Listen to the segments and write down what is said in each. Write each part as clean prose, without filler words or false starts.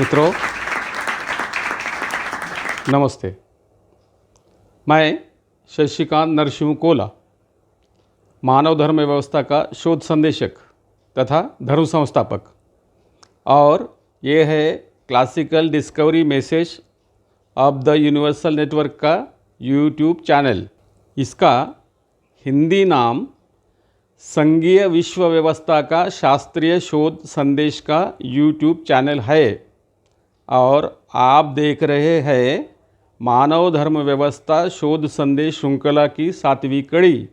मित्रों नमस्ते। मैं शशिकांत नरसिंह कोला, मानव धर्म व्यवस्था का शोध संदेशक तथा धर्म संस्थापक, और ये है classical discovery message of the universal network का यूट्यूब चैनल। इसका हिंदी नाम संघीय विश्व व्यवस्था का शास्त्रीय शोध संदेश का यूट्यूब चैनल है और आप देख रहे हैं मानव धर्म व्यवस्था शोध संदेश श्रृंखला की 7वीं कड़ी।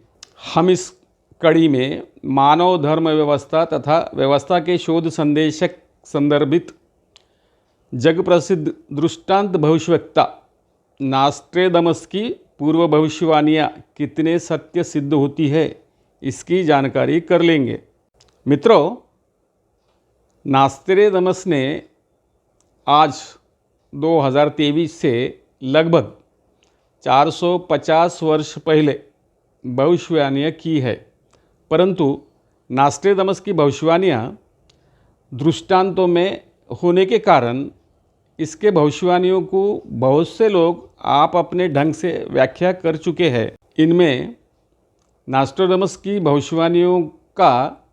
हम इस कड़ी में मानव धर्म व्यवस्था तथा व्यवस्था के शोध संदेशक संदर्भित जग प्रसिद्ध दृष्टांत भविष्यवक्ता नास्ट्रेदमस की पूर्व भविष्यवाणियाँ कितने सत्य सिद्ध होती है इसकी जानकारी कर लेंगे। मित्रों, नास्ट्रेदमस ने आज 2023 से लगभग 450 वर्ष पहले भविष्यवाणियाँ की है, परंतु नास्ट्रेदमस की भविष्यवाणियाँ दृष्टांतों में होने के कारण इसके भविष्यवाणियों को बहुत से लोग आप अपने ढंग से व्याख्या कर चुके हैं। इनमें नास्ट्रेदमस की भविष्यवाणियों का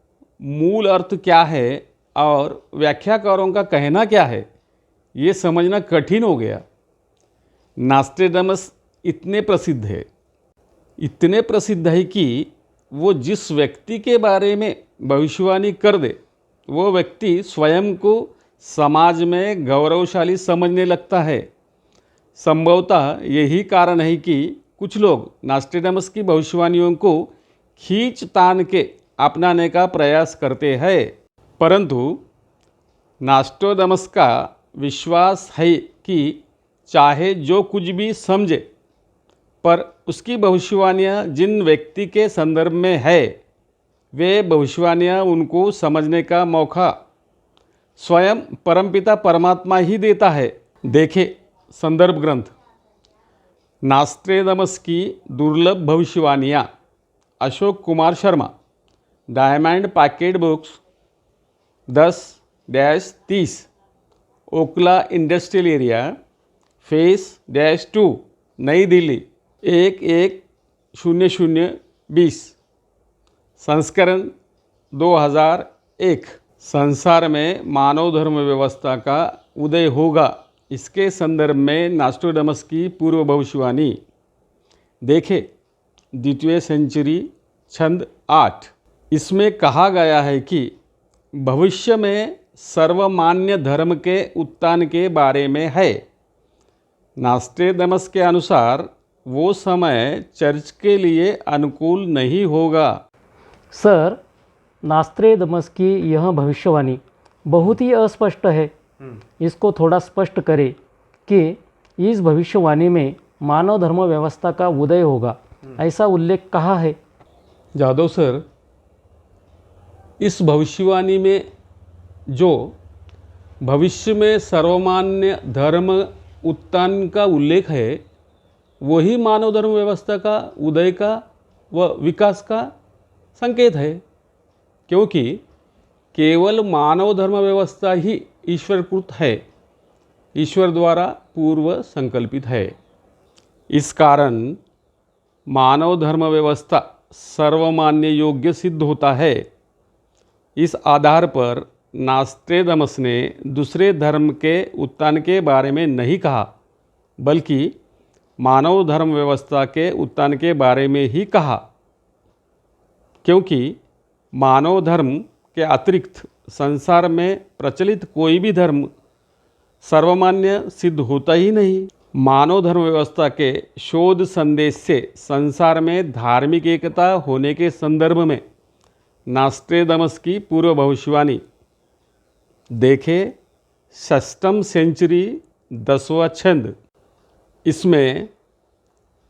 मूल अर्थ क्या है और व्याख्याकारों का कहना क्या है, ये समझना कठिन हो गया। नास्ट्रेदमस इतने प्रसिद्ध है कि वो जिस व्यक्ति के बारे में भविष्यवाणी कर दे वो व्यक्ति स्वयं को समाज में गौरवशाली समझने लगता है। संभवतः यही कारण है कि कुछ लोग नास्ट्रेदमस की भविष्यवाणियों को खींच तान के अपनाने का प्रयास करते हैं, परंतु नास्ट्रेदमस का विश्वास है कि चाहे जो कुछ भी समझे, पर उसकी भविष्यवाणियाँ जिन व्यक्ति के संदर्भ में है वे भविष्यवाणियाँ उनको समझने का मौका स्वयं परमपिता परमात्मा ही देता है। देखें संदर्भ ग्रंथ नास्ट्रेदमस की दुर्लभ भविष्यवाणियाँ, Ashok Kumar Sharma, Diamond Pocket Books 10-30, Okhla industrial area, phase, Nai Delhi 110020, संस्करण 2001। संसार में मानव धर्म व्यवस्था का उदय होगा, इसके संदर्भ में नास्ट्रेदमस की पूर्व भविष्यवाणी। देखें द्वितीय सेंचुरी छंद 8। इसमें कहा गया है कि भविष्य में सर्वमान्य धर्म के उत्थान के बारे में है। नास्ट्रेदमस के अनुसार वो समय चर्च के लिए अनुकूल नहीं होगा। सर, नास्ट्रेदमस की यह भविष्यवाणी बहुत ही अस्पष्ट है। इसको थोड़ा स्पष्ट करें कि इस भविष्यवाणी में मानव धर्म व्यवस्था का उदय होगा, ऐसा उल्लेख कहाँ है? जादव सर, इस भविष्यवाणी में जो भविष्य में सर्वमान्य धर्म उत्थान का उल्लेख है वही मानव धर्म व्यवस्था का उदय का व विकास का संकेत है, क्योंकि केवल मानव धर्म व्यवस्था ही ईश्वरकृत है, ईश्वर द्वारा पूर्व संकल्पित है। इस कारण मानव धर्म व्यवस्था सर्वमान्य योग्य सिद्ध होता है। इस आधार पर नास्ट्रेदमस ने दूसरे धर्म के उत्थान के बारे में नहीं कहा, बल्कि मानव धर्म व्यवस्था के उत्थान के बारे में ही कहा, क्योंकि मानव धर्म के अतिरिक्त संसार में प्रचलित कोई भी धर्म सर्वमान्य सिद्ध होता ही नहीं। मानव धर्म व्यवस्था के शोध संदेश से संसार में धार्मिक एकता होने के संदर्भ में नास्ट्रेदमस की पूर्व भविष्यवाणी। देखें 6वीं सेंचुरी 10वां छंद। इसमें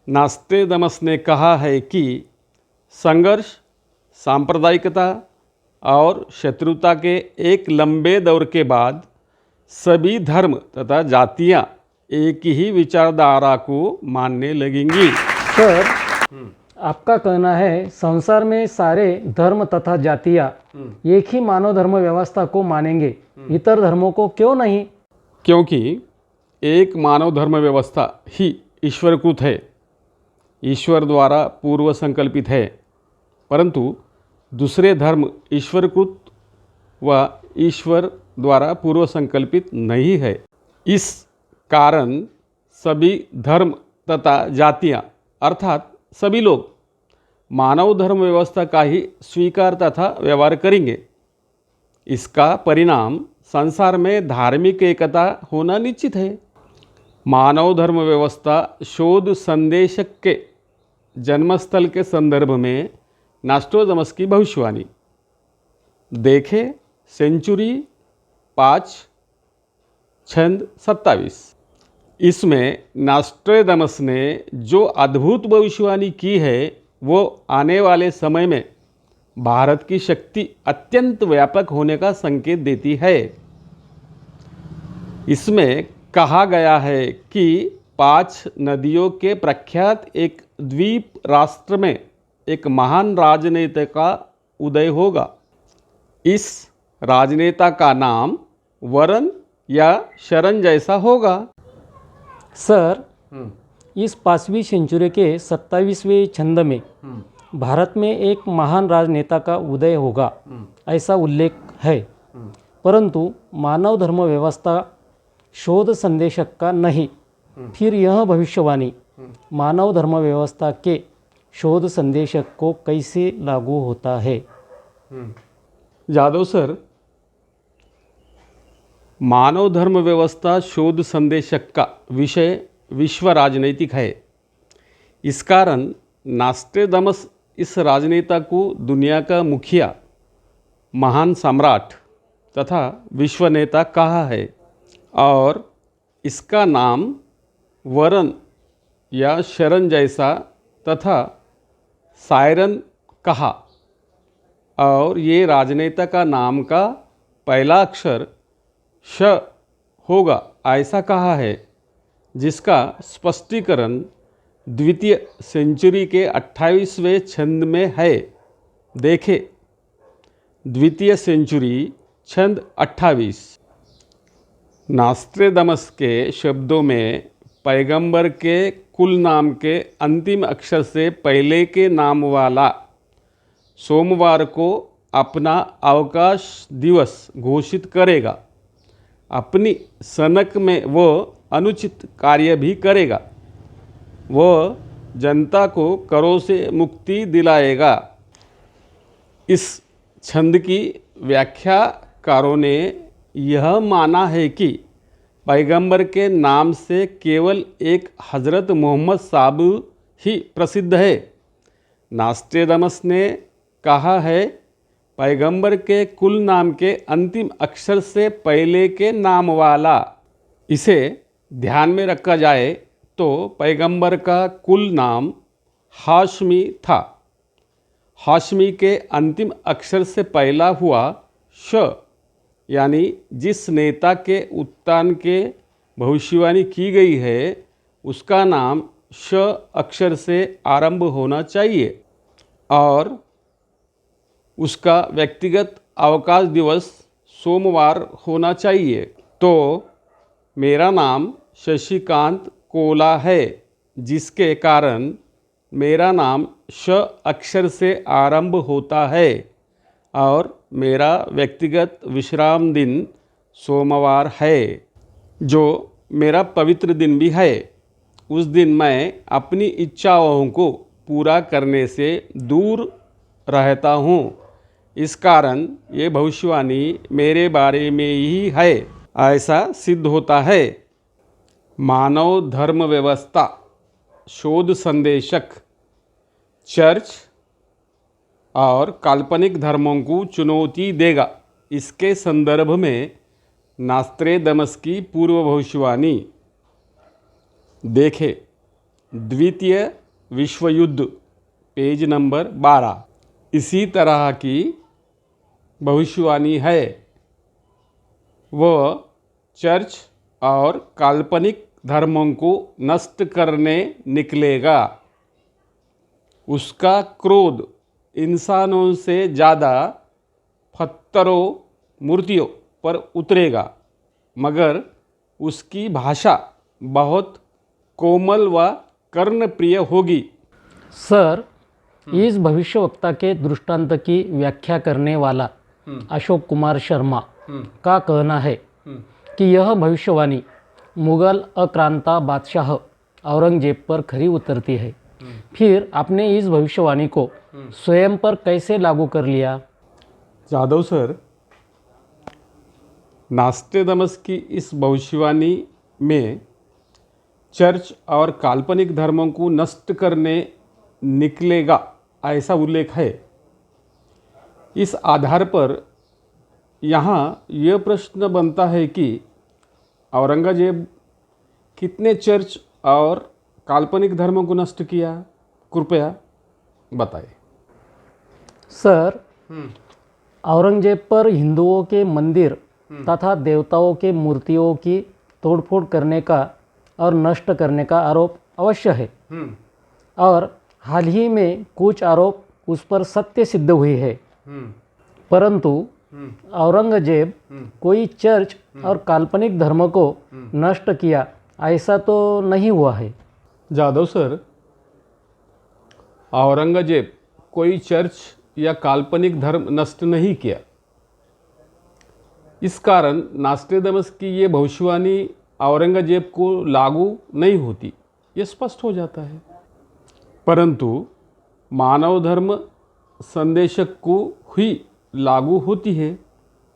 नास्ट्रेदमस ने कहा है कि संघर्ष, सांप्रदायिकता और शत्रुता के एक लंबे दौर के बाद सभी धर्म तथा जातियां एक ही विचारधारा को मानने लगेंगी। सर, आपका कहना है संसार में सारे धर्म तथा जातियाँ एक ही मानव धर्म व्यवस्था को मानेंगे, इतर धर्मों को क्यों नहीं? क्योंकि एक मानव धर्म व्यवस्था ही ईश्वरकृत है, ईश्वर द्वारा पूर्व संकल्पित है, परंतु दूसरे धर्म ईश्वरकृत व ईश्वर द्वारा पूर्व संकल्पित नहीं है। इस कारण सभी धर्म तथा जातियां अर्थात सभी लोग मानव धर्म व्यवस्था का ही स्वीकार तथा व्यवहार करेंगे। इसका परिणाम संसार में धार्मिक एकता होना निश्चित है। मानव धर्म व्यवस्था शोध संदेशक के जन्मस्थल के संदर्भ में नास्ट्रोडमस की भविष्यवाणी देखे सेंचुरी 5 छंद 27। इसमें नास्ट्रोडमस ने जो अद्भुत भविष्यवाणी की है वो आने वाले समय में भारत की शक्ति अत्यंत व्यापक होने का संकेत देती है। इसमें कहा गया है कि 5 नदियों के प्रख्यात एक द्वीप राष्ट्र में एक महान राजनेता का उदय होगा। इस राजनेता का नाम वरुण या शरण जैसा होगा। सर, इस 5वीं सेंचुरी के 27वें छंद में भारत में एक महान राजनेता का उदय होगा ऐसा उल्लेख है, परंतु मानव धर्म व्यवस्था शोध संदेशक का नहीं। फिर यह भविष्यवाणी मानव धर्म व्यवस्था के शोध संदेशक को कैसे लागू होता है? जादव सर, मानव धर्म व्यवस्था शोध संदेशक का विषय विश्व राजनीतिक है। इस कारण नास्ट्रोडमस इस राजनेता को दुनिया का मुखिया, महान सम्राट तथा विश्व नेता कहा है और इसका नाम वरुण या शरण जैसा तथा सायरन कहा और ये राजनेता का नाम का पहला अक्षर श होगा ऐसा कहा है, जिसका स्पष्टीकरण द्वितीय सेंचुरी के 28वें छंद में है। देखे द्वितीय सेंचुरी छंद 28। नास्ट्रोडमस के शब्दों में पैगंबर के कुल नाम के अंतिम अक्षर से पहले के नाम वाला सोमवार को अपना अवकाश दिवस घोषित करेगा। अपनी सनक में वो अनुचित कार्य भी करेगा। वह जनता को करों से मुक्ति दिलाएगा। इस छंद की व्याख्याकारों ने यह माना है कि पैगंबर के नाम से केवल एक हज़रत मोहम्मद साहब ही प्रसिद्ध है। नास्ट्रोडमस ने कहा है पैगंबर के कुल नाम के अंतिम अक्षर से पहले के नाम वाला। इसे ध्यान में रखा जाए तो पैगंबर का कुल नाम हाशमी था। हाशमी के अंतिम अक्षर से पहला हुआ श, यानी जिस नेता के उत्थान के भविष्यवाणी की गई है उसका नाम श अक्षर से आरंभ होना चाहिए और उसका व्यक्तिगत अवकाश दिवस सोमवार होना चाहिए। तो मेरा नाम शशिकांत कोला है, जिसके कारण मेरा नाम श अक्षर से आरंभ होता है और मेरा व्यक्तिगत विश्राम दिन सोमवार है, जो मेरा पवित्र दिन भी है। उस दिन मैं अपनी इच्छाओं को पूरा करने से दूर रहता हूँ। इस कारण ये भविष्यवाणी मेरे बारे में ही है ऐसा सिद्ध होता है। मानव धर्म व्यवस्था शोध संदेशक चर्च और काल्पनिक धर्मों को चुनौती देगा। इसके संदर्भ में नास्ट्रोडमस की पूर्व भविष्यवाणी देखे द्वितीय विश्व युद्ध पेज नंबर 12। इसी तरह की भविष्यवाणी है। वह चर्च और काल्पनिक धर्मों को नष्ट करने निकलेगा। उसका क्रोध इंसानों से ज़्यादा पत्थरों मूर्तियों पर उतरेगा, मगर उसकी भाषा बहुत कोमल व कर्णप्रिय होगी। सर, इस भविष्यवक्ता के दृष्टांत की व्याख्या करने वाला अशोक कुमार शर्मा का कहना है कि यह भविष्यवाणी मुगल आक्रांता बादशाह औरंगजेब पर खरी उतरती है। फिर आपने इस भविष्यवाणी को स्वयं पर कैसे लागू कर लिया? जादव सर, नास्ट्रेदमस की इस भविष्यवाणी में चर्च और काल्पनिक धर्मों को नष्ट करने निकलेगा ऐसा उल्लेख है। इस आधार पर यहाँ यह प्रश्न बनता है कि औरंगजेब कितने चर्च और काल्पनिक धर्मों को नष्ट किया? कृपया बताएं। सर, औरंगजेब पर हिंदुओं के मंदिर तथा देवताओं के मूर्तियों की तोड़फोड़ करने का और नष्ट करने का आरोप अवश्य है, और हाल ही में कुछ आरोप उस पर सत्य सिद्ध हुए हैं। परंतु औरंगजेब कोई चर्च और काल्पनिक धर्म को नष्ट किया ऐसा तो नहीं हुआ है। जादव सर, औरंगजेब कोई चर्च या काल्पनिक धर्म नष्ट नहीं किया। इस कारण नास्ट्रेदमस की ये भविष्यवाणी औरंगजेब को लागू नहीं होती, ये स्पष्ट हो जाता है। परंतु मानव धर्म संदेशक को ही लागू होती है,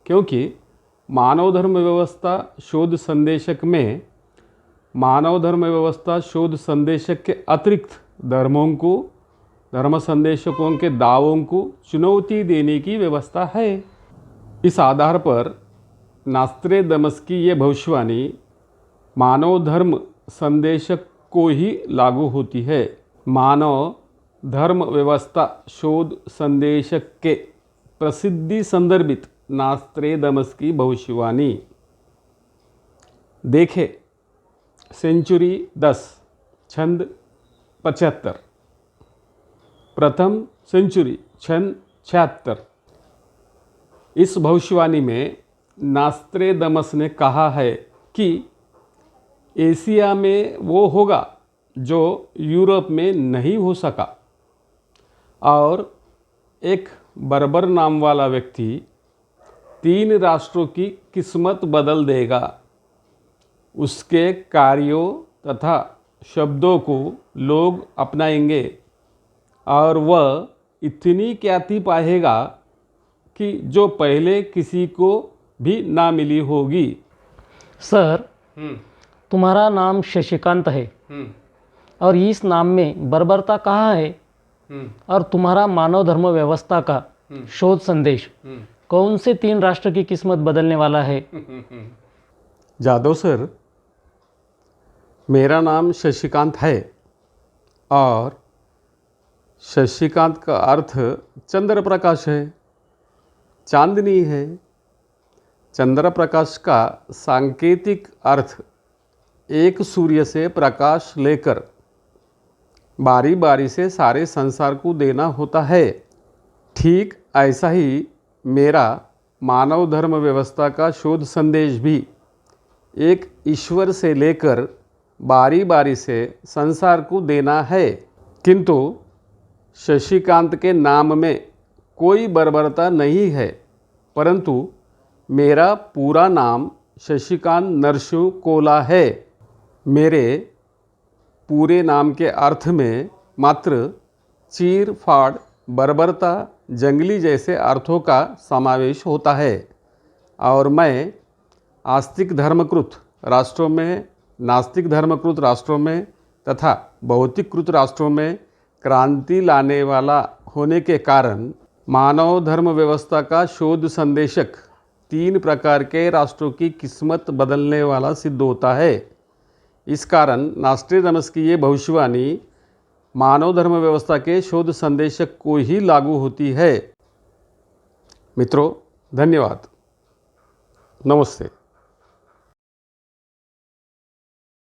क्योंकि मानव धर्म व्यवस्था शोध संदेशक में मानव धर्म व्यवस्था शोध संदेशक के अतिरिक्त धर्म संदेशकों के दावों को चुनौती देने की व्यवस्था है। इस आधार पर नास्ट्रेदमस की ये भविष्यवाणी मानव धर्म संदेशक को ही लागू होती है। मानव धर्म व्यवस्था शोध संदेशक के प्रसिद्धि संदर्भित नास्ट्रेदमस की भविष्यवाणी देखे। सेंचुरी 10 छंद 75, प्रथम सेंचुरी छंद 76। इस भविष्यवाणी में नास्ट्रेदमस ने कहा है कि एशिया में वो होगा जो यूरोप में नहीं हो सका, और एक बर्बर नाम वाला व्यक्ति 3 राष्ट्रों की किस्मत बदल देगा। उसके कार्यों तथा शब्दों को लोग अपनाएंगे और वह इतनी ख्याति पाएगा कि जो पहले किसी को भी ना मिली होगी। सर, तुम्हारा नाम शशिकांत है, और इस नाम में बर्बरता कहाँ है? और तुम्हारा मानव धर्म व्यवस्था का शोध संदेश कौन से 3 राष्ट्र की किस्मत बदलने वाला है? जादव सर, मेरा नाम शशिकांत है, और शशिकांत का अर्थ चंद्र प्रकाश है, चांदनी है। चंद्र प्रकाश का सांकेतिक अर्थ एक सूर्य से प्रकाश लेकर बारी बारी से सारे संसार को देना होता है। ठीक ऐसा ही मेरा मानव धर्म व्यवस्था का शोध संदेश भी एक ईश्वर से लेकर बारी बारी से संसार को देना है। किंतु शशिकांत के नाम में कोई बर्बरता नहीं है, परंतु मेरा पूरा नाम शशिकांत नरसिंह कोला है। मेरे पूरे नाम के अर्थ में मात्र चीर फाड़, बर्बरता, जंगली जैसे अर्थों का समावेश होता है, और मैं आस्तिक धर्मकृत राष्ट्रों में, नास्तिक धर्मकृत राष्ट्रों में तथा भौतिककृत राष्ट्रों में क्रांति लाने वाला होने के कारण मानव धर्म व्यवस्था का शोध संदेशक 3 प्रकार के राष्ट्रों की किस्मत बदलने वाला सिद्ध होता है। इस कारण नास्ट्रेदमस की ये भविष्यवाणी मानव धर्म व्यवस्था के शोध संदेशक को ही लागू होती है। मित्रों, धन्यवाद। नमस्ते।